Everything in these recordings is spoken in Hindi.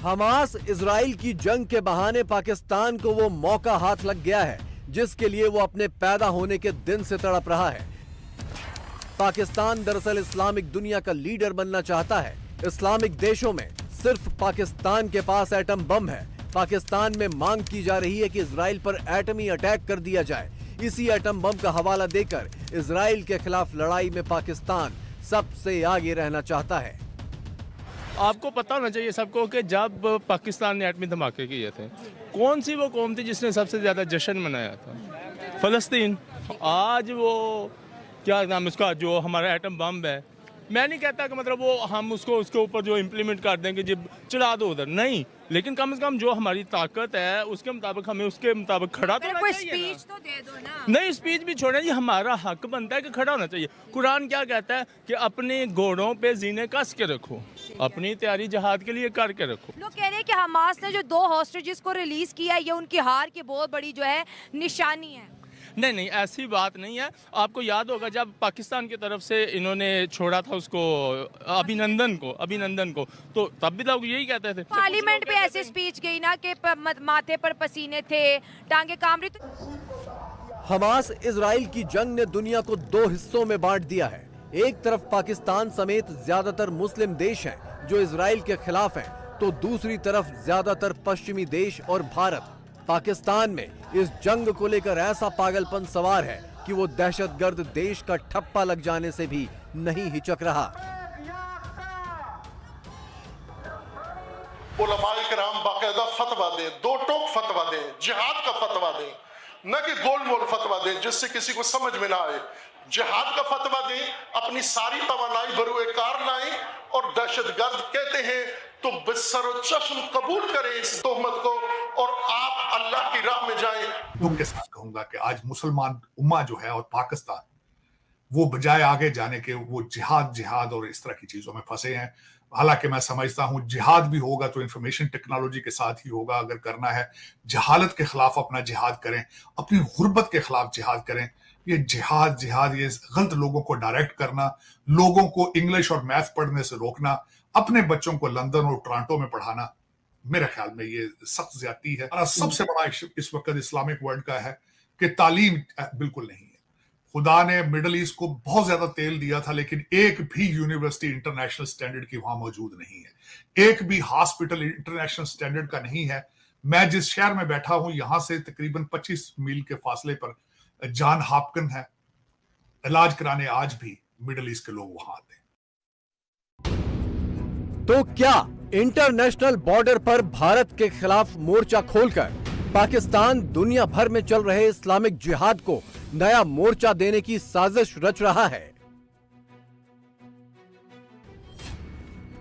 हमास इजराइल की जंग के बहाने पाकिस्तान को वो मौका हाथ लग गया है जिसके लिए वो अपने पैदा होने के दिन से तड़प रहा है। पाकिस्तान दरअसल इस्लामिक दुनिया का लीडर बनना चाहता है। इस्लामिक देशों में सिर्फ पाकिस्तान के पास एटम बम है। पाकिस्तान में मांग की जा रही है कि इजराइल पर एटमी अटैक कर दिया जाए। इसी एटम बम का हवाला देकर इजराइल के खिलाफ लड़ाई में पाकिस्तान सबसे आगे रहना चाहता है। आपको पता होना चाहिए सबको कि जब पाकिस्तान ने एटमी धमाके किए थे, कौन सी वो कौम थी जिसने सबसे ज़्यादा जश्न मनाया था? फ़लस्तीन। आज वो क्या नाम उसका जो हमारा एटम बम है, मैं नहीं कहता कि मतलब वो हम उसको उसके ऊपर जो इम्प्लीमेंट कर देंगे जब चढ़ा दो उधर, नहीं, लेकिन कम से कम जो हमारी ताकत है उसके मुताबिक हमें उसके मुताबिक खड़ा तो होना चाहिए ना। स्पीच तो दे दो ना। नहीं, स्पीच भी छोड़ना जी, हमारा हक बनता है कि खड़ा होना चाहिए। कुरान क्या कहता है कि अपने घोड़ों पे जीने कस के रखो, अपनी तैयारी जहाद के लिए करके रखो। लोग कह रहे हैं कि हमास ने जो 2 हॉस्टेजेस को रिलीज किया है ये उनकी हार की बहुत बड़ी जो है निशानी है। नहीं नहीं, ऐसी बात नहीं है। आपको याद होगा जब पाकिस्तान की तरफ से इन्होंने छोड़ा था उसको अभिनंदन को, तो तब भी लोग यही कहते थे। पार्लियामेंट पे ऐसे स्पीच गई ना कि माथे पर पसीने थे, टांगे काम रही। हमास इजराइल की जंग ने दुनिया को 2 हिस्सों में बांट दिया है। एक तरफ पाकिस्तान समेत ज्यादातर मुस्लिम देश हैं जो इजराइल के खिलाफ हैं, तो दूसरी तरफ ज्यादातर पश्चिमी देश और भारत। पाकिस्तान में इस जंग को लेकर ऐसा पागलपन सवार है कि वो दहशतगर्द देश का ठप्पा लग जाने से भी नहीं हिचक रहा। उलमाए किराम बाकायदा फतवा दें, 2 टोक फतवा दें, जिहाद का फतवा दें, न कि गोलमोल फतवा दें जिससे किसी को समझ में ना आए। जिहाद का फतवा दें, अपनी सारी तवानाई बरूए कार लाएं और दहशतगर्द कहते हैं तो बिस्सर और चश्म कबूल करें इस तोहमत को और आप अल्लाह की राह में जाएं। तुम के साथ कहूंगा कि आज मुसलमान उम्मा जो है और पाकिस्तान, वो बजाय आगे जाने के वो जिहाद और इस तरह की चीजों में फंसे हैं। हालांकि मैं समझता हूं जिहाद भी होगा तो इंफॉर्मेशन टेक्नोलॉजी के साथ ही होगा। अगर करना है जहालत के खिलाफ अपना जिहाद करें, अपनी गुर्बत के खिलाफ जिहाद करें। ये जिहाद ये गलत लोगों को डायरेक्ट करना, लोगों को इंग्लिश और मैथ पढ़ने से रोकना, अपने बच्चों को लंदन और टोरंटो में पढ़ाना, मेरे ख्याल में ये सख्त ज्यादती है। और सबसे बड़ा इस वक्त इस्लामिक वर्ल्ड का है कि तालीम बिल्कुल नहीं है। खुदा ने मिडल ईस्ट को बहुत ज्यादा तेल दिया था, लेकिन एक भी यूनिवर्सिटी इंटरनेशनल स्टैंडर्ड की वहां मौजूद नहीं है। एक भी हॉस्पिटल इंटरनेशनल स्टैंडर्ड का नहीं है। मैं जिस शहर में बैठा हूं यहां से तकरीबन 25 मील के फासले पर जॉन हॉपकिंस है। इलाज कराने आज भी मिडल ईस्ट के लोग वहां आते हैं। तो क्या इंटरनेशनल बॉर्डर पर भारत के खिलाफ मोर्चा खोलकर पाकिस्तान दुनिया भर में चल रहे इस्लामिक जिहाद को नया मोर्चा देने की साजिश रच रहा है?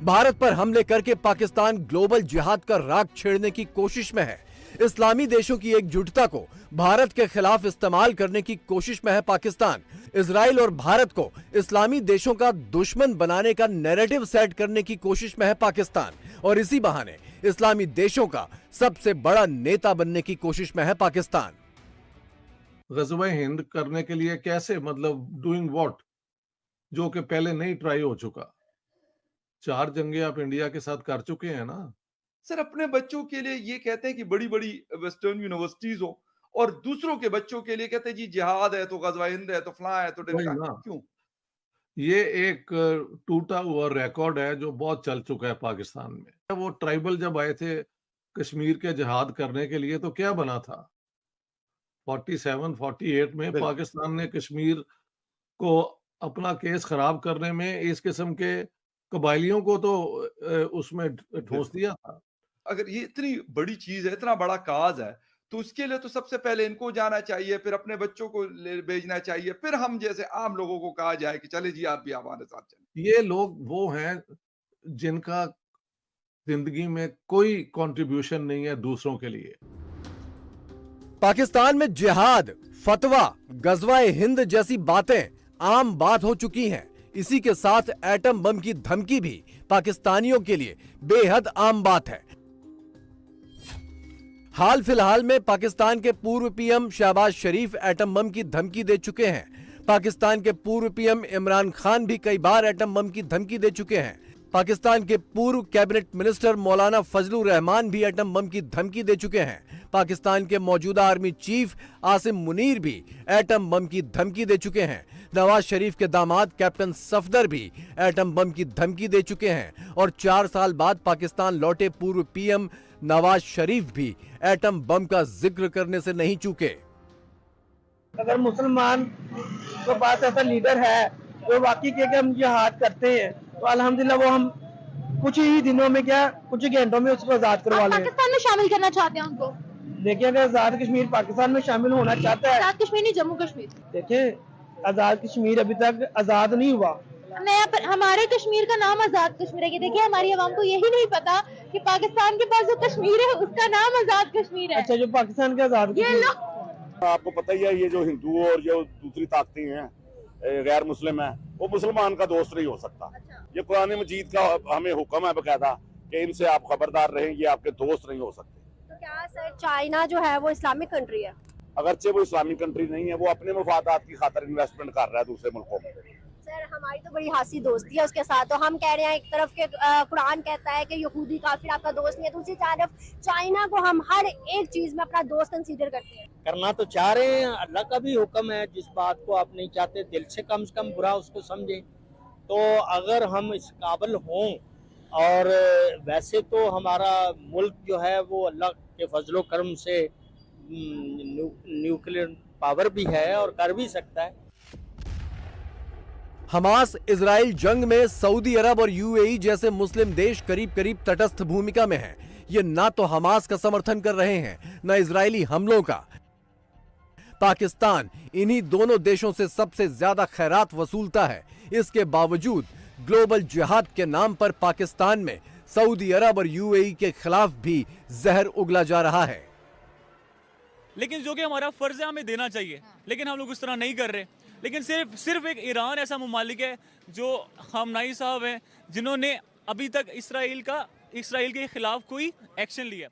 भारत पर हमले करके पाकिस्तान ग्लोबल जिहाद का राग छेड़ने की कोशिश में है। इस्लामी देशों की एकजुटता को भारत के खिलाफ इस्तेमाल करने की कोशिश में है पाकिस्तान। इजराइल और भारत को इस्लामी देशों का दुश्मन बनाने का नैरेटिव सेट करने की कोशिश में है पाकिस्तान, और इसी बहाने इस्लामी देशों का सबसे बड़ा नेता बनने की कोशिश में है पाकिस्तान। ग़ज़वा हिंद करने के लिए कैसे, मतलब डूइंग व्हाट, जो कि पहले नहीं ट्राई हो चुका। 4 जंगे आप इंडिया के साथ कर चुके हैं ना सर। अपने बच्चों के लिए ये कहते हैं कि बड़ी बड़ी वेस्टर्न यूनिवर्सिटीज हो, और दूसरों के बच्चों के लिए कहते हैं जी जिहाद है तो ग़ज़वा हिंद है तो फलां है तो ढिमका। क्यों? ये एक टूटा हुआ रिकॉर्ड है जो बहुत चल चुका है पाकिस्तान में। वो ट्राइबल जब आए थे कश्मीर के जिहाद करने के लिए तो क्या बना था? 47-48 में पाकिस्तान ने कश्मीर को अपना केस खराब करने में इस किस्म के कबायलियों को तो उसमें ठोस दिया था। अगर ये इतनी बड़ी चीज है, इतना बड़ा काज है, तो उसके लिए तो सबसे पहले इनको जाना चाहिए, फिर अपने बच्चों को भेजना चाहिए, फिर हम जैसे आम लोगों को कहा जाए कि चले जी आप भी हमारे साथ चलें। ये लोग वो हैं जिनका जिंदगी में कोई कंट्रीब्यूशन नहीं है दूसरों के लिए। पाकिस्तान में जिहाद, फतवा, ग़ज़वा हिंद जैसी बातें आम बात हो चुकी हैं। इसी के साथ एटम बम की धमकी भी पाकिस्तानियों के लिए बेहद आम बात है। हाल फिलहाल में पाकिस्तान के पूर्व पीएम शहबाज शरीफ एटम बम की धमकी दे चुके हैं। पाकिस्तान के पूर्व पीएम इमरान खान भी कई बार एटम बम की धमकी दे चुके हैं। पाकिस्तान के पूर्व कैबिनेट मिनिस्टर मौलाना फजलुर रहमान भी एटम बम की धमकी दे चुके हैं। पाकिस्तान के मौजूदा आर्मी चीफ आसिम मुनीर भी एटम बम की धमकी दे चुके हैं। नवाज शरीफ के दामाद कैप्टन सफदर भी एटम बम की धमकी दे चुके हैं और 4 साल बाद पाकिस्तान लौटे पूर्व पीएम नवाज शरीफ भी एटम बम का जिक्र करने से नहीं चूके। अगर मुसलमान के पास ऐसा लीडर है जो वाकई के हम जिहाद करते हैं तो अल्हम्दुलिल्लाह वो हम कुछ ही दिनों में क्या कुछ ही घंटों में उसको आजाद करवा लें। पाकिस्तान में शामिल करना चाहते हैं उनको? देखिए अगर आजाद कश्मीर पाकिस्तान में शामिल होना चाहता है, आजाद कश्मीर नहीं जम्मू कश्मीर। देखिए आजाद कश्मीर अभी तक आजाद नहीं हुआ। नया हमारे कश्मीर का नाम आजाद कश्मीर है। देखिए हमारी आवाम को यही नहीं पता कि पाकिस्तान के पास जो कश्मीर है उसका नाम आजाद कश्मीर है। अच्छा, जो पाकिस्तान का आजाद आपको पता ही है, ये जो हिंदू और जो दूसरी ताकतें हैं गैर मुस्लिम है, वो मुसलमान का दोस्त नहीं हो सकता। ये कुरान मजीद का हमें हुक्म है बकायदा कि इनसे आप खबरदार रहें, ये आपके दोस्त नहीं हो सकते। तो क्या सर चाइना जो है वो इस्लामिक कंट्री है? अगरचे वो इस्लामिक कंट्री नहीं है, वो अपने मफादात की खातिर इन्वेस्टमेंट कर रहा है दूसरे मुल्कों में। सर हमारी तो बड़ी हासी दोस्ती है उसके साथ, तो हम कह रहे हैं एक तरफ के कुरान कहता है कि यहूदी काफिर आपका दोस्त नहीं है, दूसरी तरफ चाइना को हम हर एक चीज में अपना दोस्त कंसीडर करते हैं। करना तो चाह रहे हैं, अल्लाह का भी हुक्म है, जिस बात को आप नहीं चाहते दिल से कम बुरा उसको समझें। तो अगर हम इस काबिल हों, और वैसे तो हमारा मुल्क जो है वो अल्लाह के फजलो करम से न्यूक्लियर पावर भी है और कर भी सकता है। हमास इजराइल जंग में सऊदी अरब और यूएई जैसे मुस्लिम देश करीब करीब तटस्थ भूमिका में हैं। ये ना तो हमास का समर्थन कर रहे हैं न इजरायली हमलों का। पाकिस्तान इन्हीं दोनों देशों से सबसे ज्यादा खैरात वसूलता है। इसके बावजूद ग्लोबल जिहाद के नाम पर पाकिस्तान में सऊदी अरब और यूएई के खिलाफ भी जहर उगला जा रहा है। लेकिन जो कि हमारा फर्ज है हमें देना चाहिए, लेकिन हम लोग उस तरह नहीं कर रहे। लेकिन सिर्फ एक ईरान ऐसा मुमालिक है जो खामनाई साहब हैं जिन्होंने अभी तक इसराइल के खिलाफ कोई एक्शन लिया।